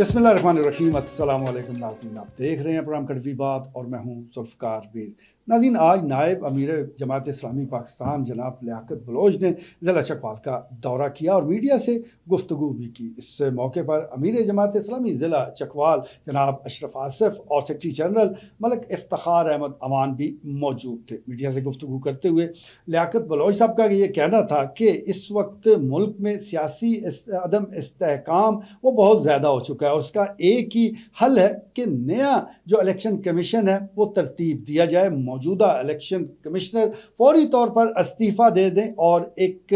बिस्मिल्लाहिर्रहमानिर्रहीम। अस्सलाम वालेकुम नाज़रीन, आप देख रहे हैं प्रोग्राम कड़वी बात और मैं हूं जुल्फ़िकार मीर। नाज़रीन, आज नायब अमीर जमात इस्लामी पाकिस्तान जनाब लियाकत बलोच ने ज़िला चकवाल का दौरा किया और मीडिया से गुफ्तगू भी की। इस मौके पर अमीर जमात इस्लामी ज़िला चकवाल जनाब अशरफ आसिफ और सेक्रेटरी जनरल मलिक इफ्तिखार अहमद अमान भी मौजूद थे। मीडिया से गुफ्तगू करते हुए लियाकत बलोच साहब का ये कहना था कि इस वक्त मुल्क में सियासी अदम इस्तेहकाम वो बहुत ज़्यादा हो चुका है और उसका एक ही हल है कि नया जो इलेक्शन कमीशन है वो तरतीब दिया जाए। मौजूदा इलेक्शन कमिश्नर फौरी तौर पर इस्तीफ़ा दे दें और एक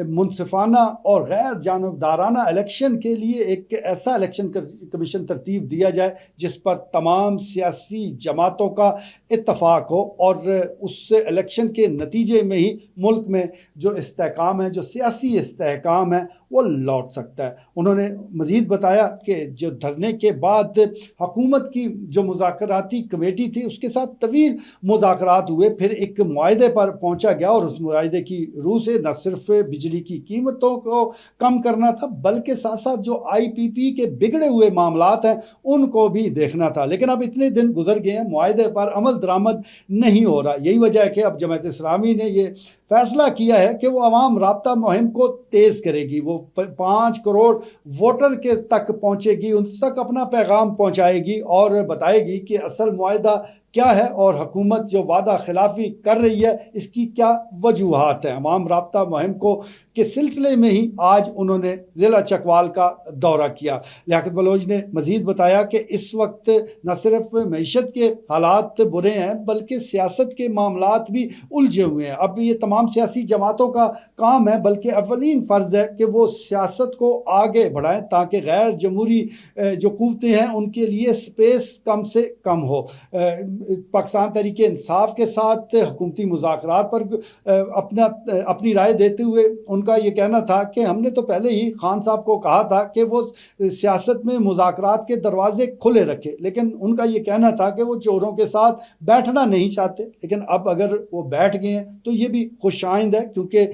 मुनसिफाना और गैर जानबदाराना इलेक्शन के लिए एक ऐसा इलेक्शन कमीशन तरतीब दिया जाए जिस पर तमाम सियासी जमातों का इत्तफाक हो और उससे इलेक्शन के नतीजे में ही मुल्क में जो इस्तेहकाम है, जो सियासी इस्तेहकाम है, वो लौट सकता है। उन्होंने मज़ीद बताया कि जो धरने के बाद हुकूमत की जो मुज़ाकराती कमेटी थी उसके साथ तवील मुज़ाकरात हुए, फिर एक मुआहदे पर पहुंचा गया और उस मुआहदे की रूह से न सिर्फ बिजली की कीमतों को कम करना था बल्कि साथ साथ जो IPP के बिगड़े हुए मामलात हैं उनको भी देखना था। लेकिन अब इतने दिन गुजर गए हैं, मुआहदे पर अमल दरामद नहीं हो रहा। यही वजह है कि अब जमात इस्लामी ने ये फैसला किया है कि वो अवाम राब्ता मुहिम को तेज़ करेगी, वो 5 करोड़ वोटर के तक पहुँचेगी, उन तक अपना पैगाम पहुँचाएगी और बताएगी कि असल मुआहदा क्या है और हुकूमत जो वादा खिलाफी कर रही है इसकी क्या वजूहात है। अवाम राब्ता मुहिम को के सिलसिले में ही आज उन्होंने ज़िला चकवाल का दौरा किया। लियाकत बलोच ने मज़ीद बताया कि इस वक्त न सिर्फ मईशत के हालात बुरे हैं बल्कि सियासत के मामलात भी उलझे हुए हैं। अब ये तमाम सियासी जमातों का काम है, बल्कि अव्वलीन फ़र्ज़ है कि वो सियासत को आगे बढ़ाएं ताकि गैर जमहूरी जो क़ुव्वतें हैं उनके लिए स्पेस कम से कम हो। पाकिस्तान तहरीक इंसाफ के साथ हुकूमती मुज़ाकरात पर अपनी राय देते हुए उनका ये कहना था कि हमने तो पहले ही खान साहब को कहा था कि वो सियासत में मुज़ाकरात के दरवाजे खुले रखे, लेकिन उनका ये कहना था कि वो चोरों के साथ बैठना नहीं चाहते। लेकिन अब अगर वो बैठ गए हैं तो ये भी खुशाइंद है क्योंकि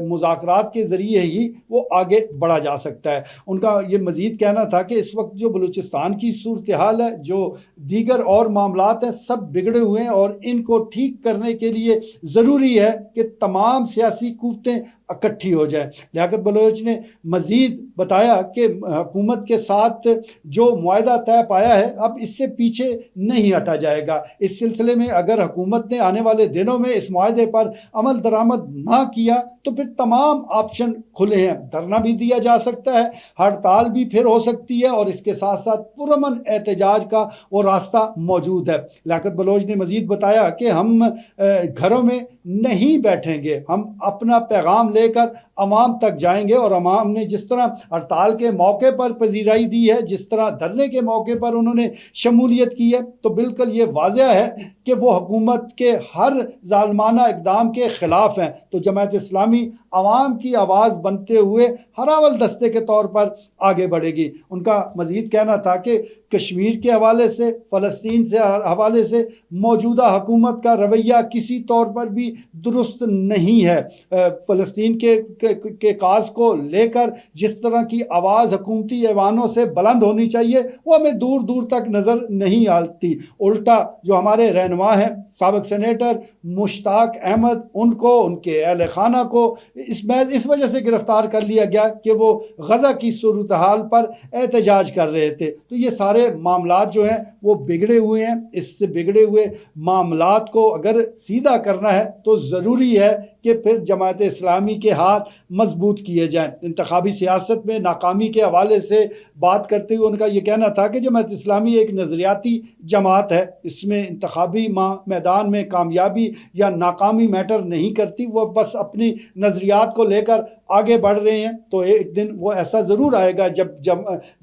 मुज़ाकरात के ज़रिए ही वो आगे बढ़ा जा सकता है। उनका ये मज़ीद कहना था कि इस वक्त जो बलूचिस्तान की सूरत हाल है, जो दीगर और मामलात हैं, सब बिगड़े हुए हैं और इनको ठीक करने के लिए ज़रूरी है कि तमाम सियासी क़ुव्वतें इकट्ठी हो जाए। लियाकत बलोच ने मज़ीद बताया कि हुकूमत के साथ जो मुआहदा तय पाया है अब इससे पीछे नहीं हटा जाएगा। इस सिलसिले में अगर हुकूमत ने आने वाले दिनों में इस मुआहदे पर अमल दरामद ना किया तो फिर तमाम ऑप्शन खुले हैं। धरना भी दिया जा सकता है, हड़ताल भी फिर हो सकती है और इसके साथ साथ पुरअमन एहतजाज का वो रास्ता मौजूद है। लियाकत बलोच ने मज़ीद बताया कि हम घरों में नहीं बैठेंगे, हम अपना पैगाम लेकर अवाम तक जाएंगे और अवाम ने जिस तरह हड़ताल के मौके पर पजीराई दी है, जिस तरह धरने के मौके पर उन्होंने शमूलियत की है, तो बिल्कुल ये वाज़ह है कि वो हुकूमत के हर जालमाना इक़दाम के ख़िलाफ़ हैं। तो जमात इस्लामी अवाम की आवाज़ बनते हुए हरावल दस्ते के तौर पर आगे बढ़ेगी। उनका मज़ीद कहना था कि कश्मीर के हवाले से, फ़लस्तीन से हवाले से मौजूदा हुकूमत का रवैया किसी तौर पर भी दुरुस्त नहीं है। फ़लस्तीन के काज को लेकर जिस तरह की आवाज़ हुकूमती ऐवानों से बुलंद होनी चाहिए वो हमें दूर दूर तक नज़र नहीं आती। उल्टा जो हमारे रहनुमा हैं साबिक़ सेनेटर मुश्ताक अहमद, उनको, उनके अहल खाना को इस वजह से गिरफ़्तार कर लिया गया कि वो गज़ा की सूरत हाल पर एहतजाज कर रहे थे। तो ये सारे मामलात जो हैं वो बिगड़े हुए हैं। इससे बिगड़े हुए मामलात को अगर सीधा करना है तो ज़रूरी है कि फिर जमात इस्लामी के हाथ मजबूत किए जाएँ। इंतखाबी सियासत में नाकामी के हवाले से बात करते हुए उनका ये कहना था कि जमात इस्लामी एक नज़रियाती जमात है, इसमें इंतखाबी मैदान में कामयाबी या नाकामी मैटर नहीं करती, वह बस अपनी नज़रियात को लेकर आगे बढ़ रहे हैं। तो एक दिन वो ऐसा ज़रूर आएगा जब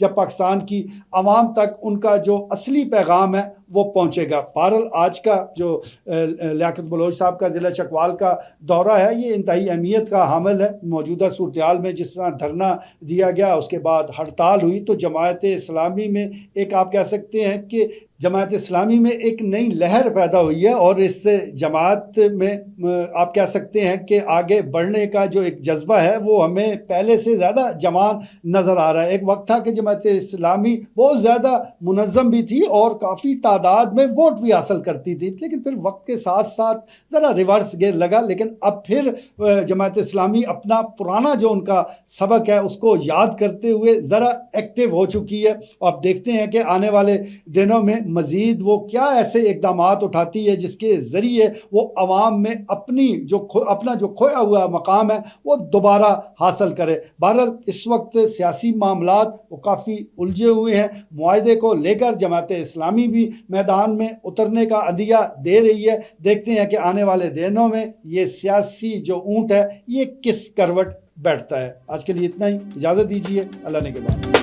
पाकिस्तान की आवाम तक उनका जो असली पैगाम है वो पहुँचेगा। बहरहाल आज का जो लियाकत बलोच साहब का ज़िला चकवाल का दौरा है ये इंतहाई अहमियत का हामिल है। मौजूदा सूरत हाल में जिस तरह धरना दिया गया, उसके बाद हड़ताल हुई, तो जमात इस्लामी में एक आप कह सकते हैं कि जमात इस्लामी में एक नई लहर पैदा हुई है और इस जमात में आप कह सकते हैं कि आगे बढ़ने का जो एक जज्बा है वो हमें पहले से ज़्यादा जवान नज़र आ रहा है। एक वक्त था कि जमात इस्लामी बहुत ज़्यादा मुनज़्ज़म भी थी और काफ़ी तादाद में वोट भी हासिल करती थी, लेकिन फिर वक्त के साथ साथ ज़रा रिवर्स गेयर लगा। लेकिन अब फिर जमात इस्लामी अपना पुराना जो उनका सबक है उसको याद करते हुए ज़रा एक्टिव हो चुकी है। आप देखते हैं कि आने वाले दिनों में मज़ीद वो क्या ऐसे इक़दामात उठाती है जिसके ज़रिए वो अवाम में अपना जो खोया हुआ मकाम है वो दोबारा हासिल करे। बहरहाल इस वक्त सियासी मामलात वो काफ़ी उलझे हुए हैं। मुआहदे को लेकर जमात इस्लामी भी मैदान में उतरने का अदिया दे रही है। देखते हैं कि आने वाले दिनों में ये सियासी जो ऊँट है ये किस करवट बैठता है। आज के लिए इतना ही, इजाज़त दीजिए, अल्लाह ने के बाद।